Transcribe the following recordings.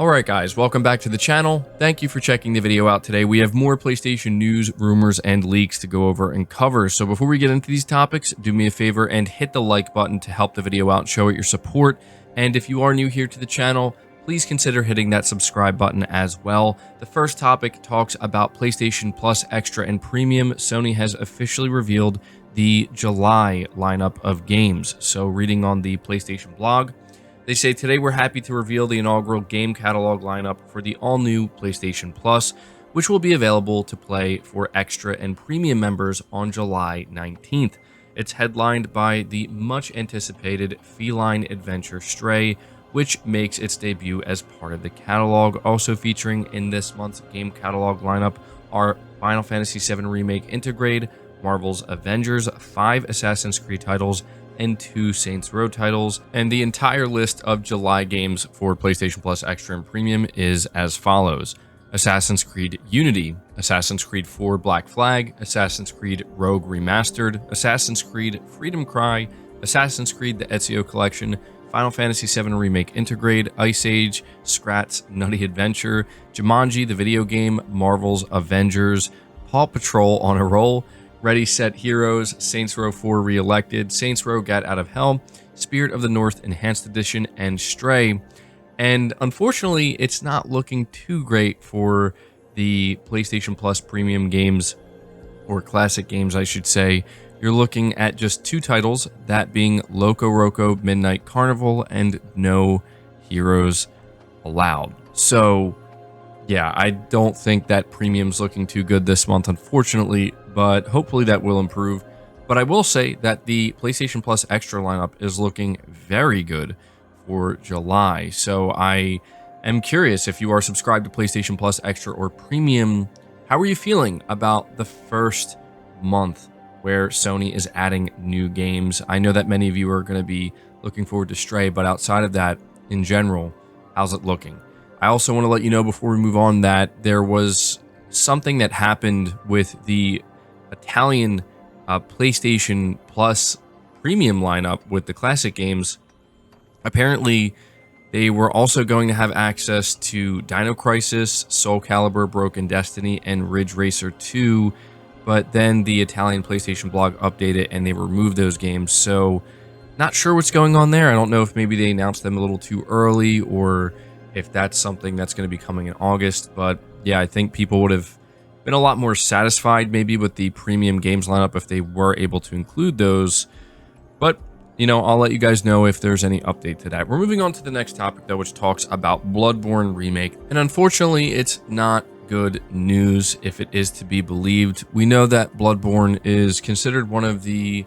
Alright guys, welcome back to the channel. Thank you for checking the video out today. We have more PlayStation news, rumors, and leaks to go over and cover. So before we get into these topics, do me a favor and hit the like button to help the video out and show it your support. And if you are new here to the channel, please consider hitting that subscribe button as well. The first topic talks about PlayStation Plus Extra and Premium. Sony has officially revealed the July lineup of games. So reading on the PlayStation blog, they say, today we're happy to reveal the inaugural game catalog lineup for the all-new PlayStation Plus, which will be available to play for Extra and Premium members on July 19th. It's headlined by the much-anticipated feline adventure Stray, which makes its debut as part of the catalog. Also featuring in this month's game catalog lineup are Final Fantasy VII Remake Intergrade, Marvel's Avengers, 5 Assassin's Creed titles, and 2 Saints Row titles. And the entire list of July games for PlayStation Plus Extra and Premium is as follows: Assassin's Creed Unity, Assassin's Creed 4 Black Flag, Assassin's Creed Rogue Remastered, Assassin's Creed Freedom Cry, Assassin's Creed The Ezio Collection, Final Fantasy VII Remake Intergrade, Ice Age, Scrat's Nutty Adventure, Jumanji the video game, Marvel's Avengers, Paw Patrol on a Roll, Ready Set Heroes, Saints Row 4 Re-elected, Saints Row Gat Out of Hell, Spirit of the North Enhanced Edition, and Stray. And unfortunately, it's not looking too great for the PlayStation Plus Premium games, or classic games, I should say. You're looking at just 2 titles, that being Loco Roco Midnight Carnival and No Heroes Allowed. So, yeah, I don't think that Premium's looking too good this month, unfortunately, but hopefully that will improve. But I will say that the PlayStation Plus Extra lineup is looking very good for July. So I am curious, if you are subscribed to PlayStation Plus Extra or Premium, how are you feeling about the first month where Sony is adding new games? I know that many of you are going to be looking forward to Stray, but outside of that, in general, how's it looking? I also want to let you know before we move on that there was something that happened with the Italian PlayStation Plus Premium lineup with the classic games. Apparently, they were also going to have access to Dino Crisis, Soul Calibur, Broken Destiny, and Ridge Racer 2, but then the Italian PlayStation blog updated and they removed those games. So, not sure what's going on there. I don't know if maybe they announced them a little too early or if that's something that's going to be coming in August. But yeah, I think people would have been a lot more satisfied maybe with the premium games lineup if they were able to include those. But, you know, I'll let you guys know if there's any update to that. We're moving on to the next topic, though, which talks about Bloodborne Remake. And unfortunately, it's not good news if it is to be believed. We know that Bloodborne is considered one of the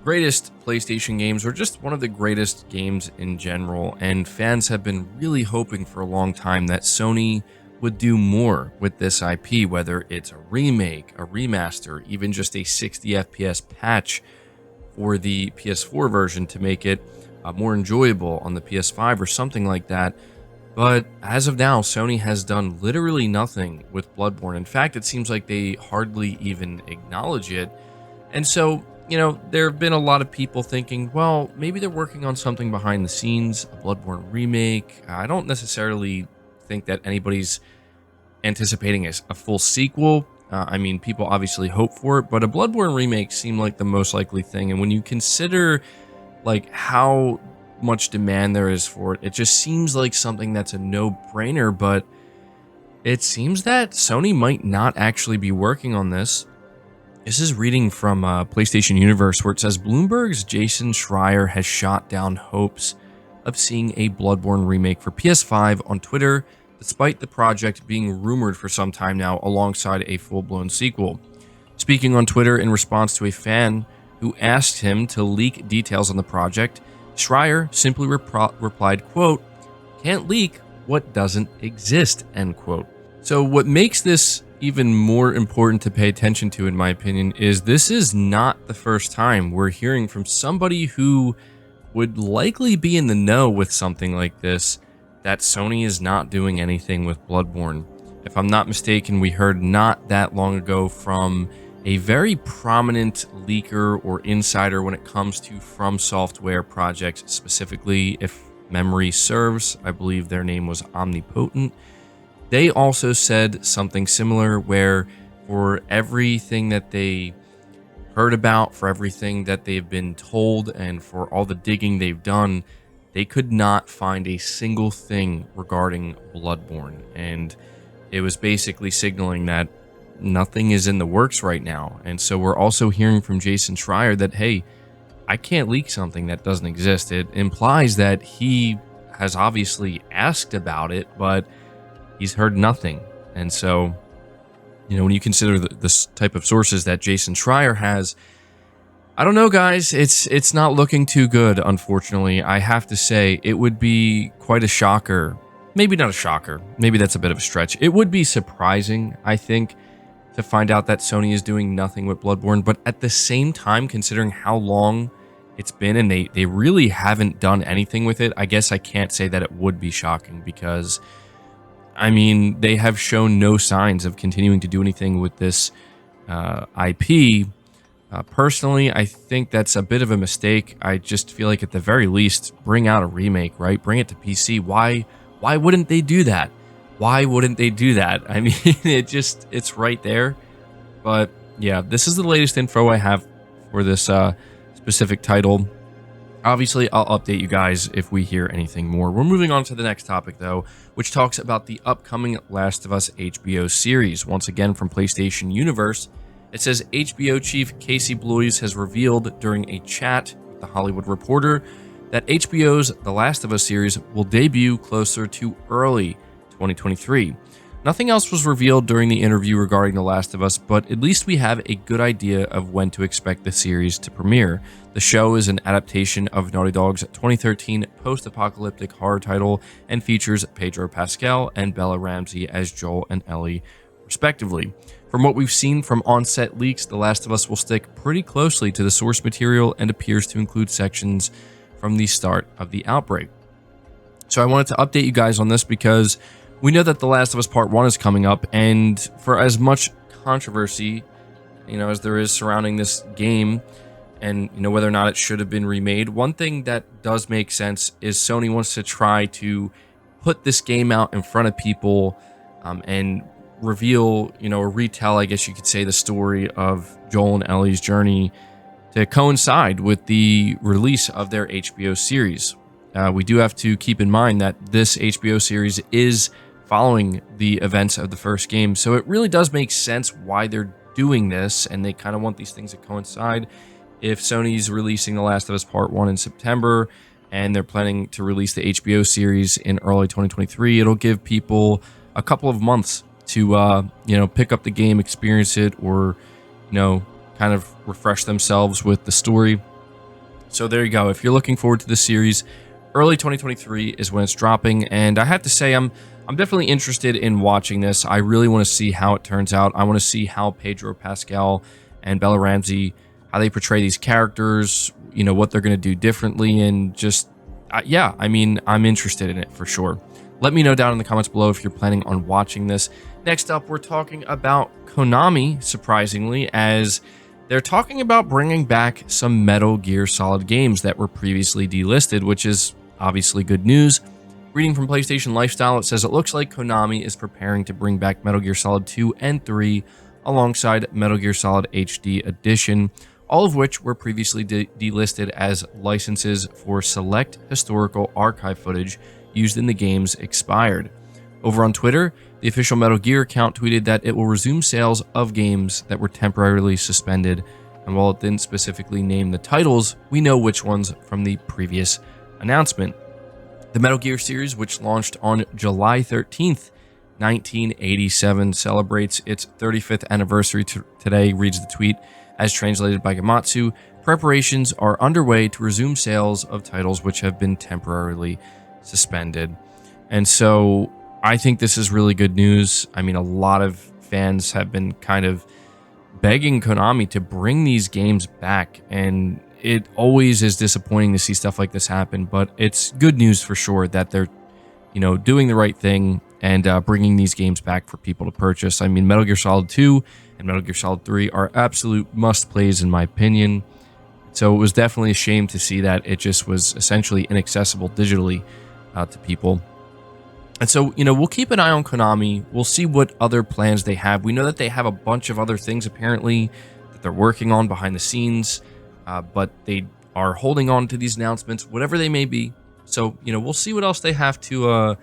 greatest PlayStation games, or just one of the greatest games in general, and fans have been really hoping for a long time that Sony would do more with this IP, whether it's a remake, a remaster, even just a 60 FPS patch for the PS4 version to make it more enjoyable on the PS5 or something like that. But as of now, Sony has done literally nothing with Bloodborne. In fact, it seems like they hardly even acknowledge it. And so, you know, there have been a lot of people thinking, well, maybe they're working on something behind the scenes, a Bloodborne remake. I don't necessarily think that anybody's anticipating a full sequel. I mean, people obviously hope for it, but a Bloodborne remake seemed like the most likely thing. And when you consider, like, how much demand there is for it, it just seems like something that's a no-brainer. But it seems that Sony might not actually be working on this. This is reading from PlayStation Universe, where it says Bloomberg's Jason Schreier has shot down hopes of seeing a Bloodborne remake for PS5 on Twitter, despite the project being rumored for some time now alongside a full-blown sequel. Speaking on Twitter in response to a fan who asked him to leak details on the project, Schreier simply replied, quote, "Can't leak what doesn't exist," end quote. So what makes this even more important to pay attention to, in my opinion, is this is not the first time we're hearing from somebody who would likely be in the know with something like this that Sony is not doing anything with Bloodborne. If I'm not mistaken, we heard not that long ago from a very prominent leaker or insider when it comes to From Software projects specifically. If memory serves. I believe their name was Omnipotent. They also said something similar where for everything that they heard about, for everything that they've been told, and for all the digging they've done, they could not find a single thing regarding Bloodborne. And it was basically signaling that nothing is in the works right now. And so we're also hearing from Jason Schreier that, hey, I can't leak something that doesn't exist. It implies that he has obviously asked about it, but he's heard nothing. And so, you know, when you consider this type of sources that Jason Schreier has, I don't know, guys. It's not looking too good, unfortunately. I have to say, it would be quite a shocker. Maybe not a shocker. Maybe that's a bit of a stretch. It would be surprising, I think, to find out that Sony is doing nothing with Bloodborne. But at the same time, considering how long it's been and they really haven't done anything with it, I guess I can't say that it would be shocking because, I mean, they have shown no signs of continuing to do anything with this IP. Personally, I think that's a bit of a mistake. I just feel like at the very least, bring out a remake, right? Bring it to PC. Why wouldn't they do that? Why wouldn't they do that? I mean, it's right there. But yeah, this is the latest info I have for this specific title. Obviously, I'll update you guys if we hear anything more. We're moving on to the next topic, though, which talks about the upcoming Last of Us HBO series. Once again, from PlayStation Universe, it says HBO chief Casey Bloys has revealed during a chat with The Hollywood Reporter that HBO's The Last of Us series will debut closer to early 2023. Nothing else was revealed during the interview regarding The Last of Us, but at least we have a good idea of when to expect the series to premiere. The show is an adaptation of Naughty Dog's 2013 post-apocalyptic horror title and features Pedro Pascal and Bella Ramsey as Joel and Ellie, respectively. From what we've seen from on-set leaks, The Last of Us will stick pretty closely to the source material and appears to include sections from the start of the outbreak. So I wanted to update you guys on this because we know that The Last of Us Part 1 is coming up, and for as much controversy, you know, as there is surrounding this game and, you know, whether or not it should have been remade, one thing that does make sense is Sony wants to try to put this game out in front of people and reveal, you know, or retell, I guess you could say, the story of Joel and Ellie's journey to coincide with the release of their HBO series. We do have to keep in mind that this HBO series is following the events of the first game, so it really does make sense why they're doing this, and they kind of want these things to coincide. If Sony's releasing The Last of Us Part 1 in September, and they're planning to release the HBO series in early 2023, it'll give people a couple of months to, you know, pick up the game, experience it, or, you know, kind of refresh themselves with the story. So there you go. If you're looking forward to this series, early 2023 is when it's dropping, and I have to say I'm definitely interested in watching this. I really want to see how it turns out. I want to see how Pedro Pascal and Bella Ramsey, how they portray these characters, you know, what they're going to do differently, and just, yeah, I mean, I'm interested in it for sure. Let me know down in the comments below if you're planning on watching this. Next up, we're talking about Konami, surprisingly, as they're talking about bringing back some Metal Gear Solid games that were previously delisted, which is obviously good news. Reading from PlayStation Lifestyle, it says it looks like Konami is preparing to bring back Metal Gear Solid 2 and 3 alongside Metal Gear Solid HD Edition, all of which were previously delisted as licenses for select historical archive footage used in the games expired. Over on Twitter, the official Metal Gear account tweeted that it will resume sales of games that were temporarily suspended, and while it didn't specifically name the titles, we know which ones from the previous announcement. The Metal Gear series, which launched on July 13th, 1987, celebrates its 35th anniversary today, reads the tweet, as translated by Gamatsu. Preparations are underway to resume sales of titles which have been temporarily suspended. And so I think this is really good news. I mean, a lot of fans have been kind of begging Konami to bring these games back, and it always is disappointing to see stuff like this happen, but it's good news for sure that they're, you know, doing the right thing and bringing these games back for people to purchase. I mean, Metal Gear Solid 2 and Metal Gear Solid 3 are absolute must-plays in my opinion. So it was definitely a shame to see that it just was essentially inaccessible digitally to people. And so, we'll keep an eye on Konami. We'll see what other plans they have. We know that they have a bunch of other things, apparently, that they're working on behind the scenes, but they are holding on to these announcements, whatever they may be. So, we'll see what else they have to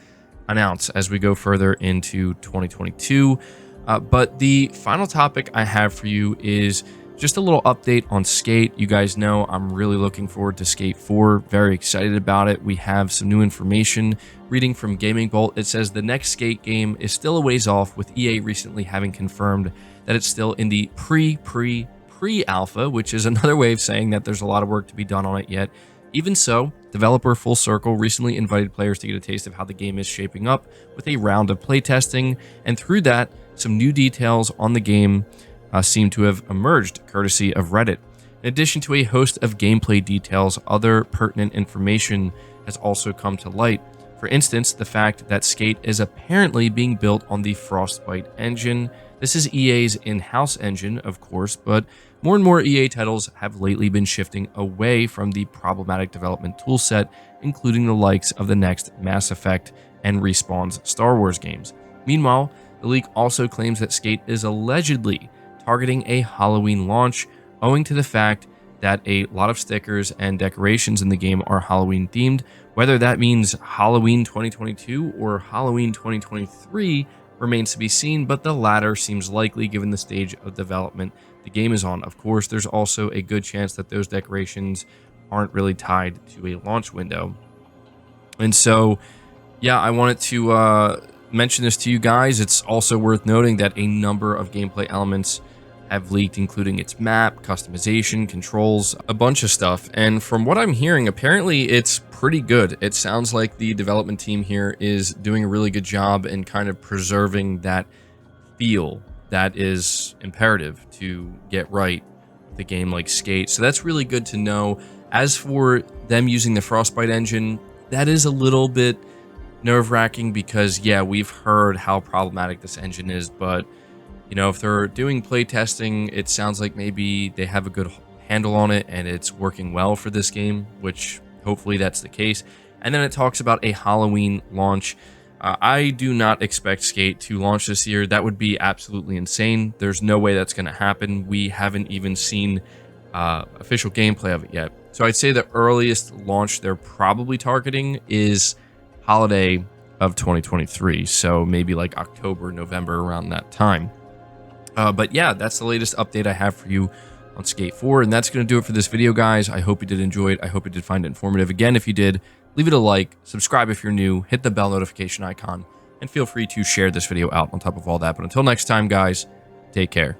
announce as we go further into 2022. But the final topic I have for you is just a little update on Skate. You guys know I'm really looking forward to Skate 4. Very excited about it. We have some new information. Reading from Gaming Bolt, it says the next Skate game is still a ways off, with EA recently having confirmed that it's still in the pre-alpha, which is another way of saying that there's a lot of work to be done on it yet. Even so, developer Full Circle recently invited players to get a taste of how the game is shaping up with a round of playtesting, and through that, some new details on the game seem to have emerged, courtesy of Reddit. In addition to a host of gameplay details, other pertinent information has also come to light. For instance, the fact that Skate is apparently being built on the Frostbite engine. This is EA's in-house engine, of course, but more and more EA titles have lately been shifting away from the problematic development toolset, including the likes of the next Mass Effect and Respawn's Star Wars games. Meanwhile, the leak also claims that Skate is allegedly targeting a Halloween launch, owing to the fact that a lot of stickers and decorations in the game are Halloween themed. Whether that means Halloween 2022 or Halloween 2023 remains to be seen, but the latter seems likely given the stage of development the game is on. Of course, there's also a good chance that those decorations aren't really tied to a launch window. And so, yeah, I wanted to mention this to you guys. It's also worth noting that a number of gameplay elements have leaked, including its map, customization, controls, a bunch of stuff. And from what I'm hearing, apparently it's pretty good. It sounds like the development team here is doing a really good job in kind of preserving that feel that is imperative to get right with a game like Skate. So that's really good to know. As for them using the Frostbite engine, that is a little bit nerve-wracking because, yeah, we've heard how problematic this engine is, but if they're doing playtesting, it sounds like maybe they have a good handle on it and it's working well for this game, which hopefully that's the case. And then it talks about a Halloween launch. I do not expect Skate to launch this year. That would be absolutely insane. There's no way that's going to happen. We haven't even seen official gameplay of it yet. So I'd say the earliest launch they're probably targeting is holiday of 2023. So maybe like October, November, around that time. But yeah, that's the latest update I have for you on Skate 4, and that's going to do it for this video, guys. I hope you did enjoy it. I hope you did find it informative. Again, if you did, leave it a like, subscribe if you're new, hit the bell notification icon, and feel free to share this video out on top of all that. But until next time, guys, take care.